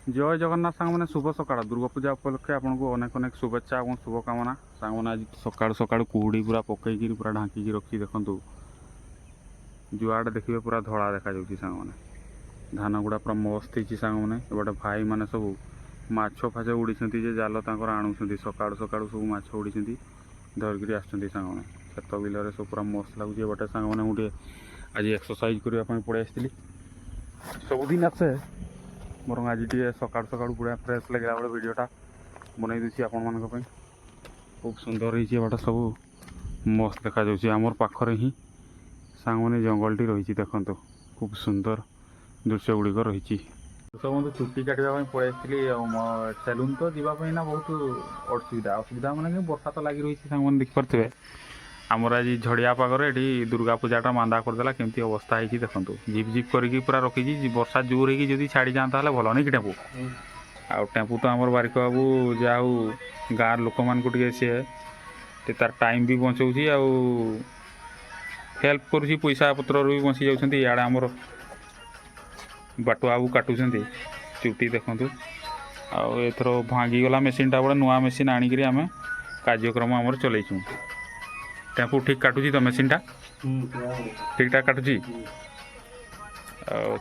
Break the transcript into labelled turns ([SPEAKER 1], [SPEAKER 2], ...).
[SPEAKER 1] जय जगन्नाथ सांग मैंने शुभ सकाळ दुर्गा पूजा उपलक्षे आपको अनेक अनेक शुभेच्छा और शुभकामना सांग मैंने आज सकाळु सकाळु कुहुड़ी पूरा पकईकि पूरा ढांकी रखी देखु जुआड़े देखिए पूरा धड़ा देखा जाऊँगी सांग मैंने धान गुड़ा पूरा मस्त होती सांग मैंने एपटे भाई मैंने सब माछ फाछ उड़ी जाल आणुंट सकाळु सकाळु सब माछ उड़ी धरिकी आसुँच सांग मैंने खेत बिल सब पूरा मस्त लगुच एपटे सांग मैंने गोटे आज एक्सरसाइज करने पड़े आसती सबुदिन आसे मोर आज टे सकाळु सकाळु पूरा फ्रेश लगे बड़े वीडियोटा बनई दूसरी आपण मान खूब सुंदर होटा सब मस्त देखा जाऊँगी आमर पाखरे ही सांग मैंने जंगलटी रही देखो खूब सुंदर दृश्य गुड़िक रही सब चुट्टी काटा पलि सेलून तो जावाई ना बहुत असुविधा असुविधा माने बर्षा तो लगी रही सांग मैंने देखिपे आमर आज झड़िया पागरे ये दुर्गा पूजाटा मांदा करदेला केमती अवस्था है देखो झिप झिप करके पूरा रखी वर्षा जोर हो छाड़ी जाता है भल नहीं कि टेम्पू आ टेम्पू तो आमर बारिक बाबू जहाँ गाँव लोक मान सी तार टाइम भी बचाऊँ हेल्प करुँच पैसा पत्र भी बची जाऊँच इे आमर बाटू बाबू काटुंट चुट्टी देखु आथर भांगीगला मेसीनटा बड़े नुआ मेसीन आणिक आम कार्यक्रम आमर चलैचु टेम्पू ठीक काटुची तो मेसीनटा ठीक ठाक काटुची।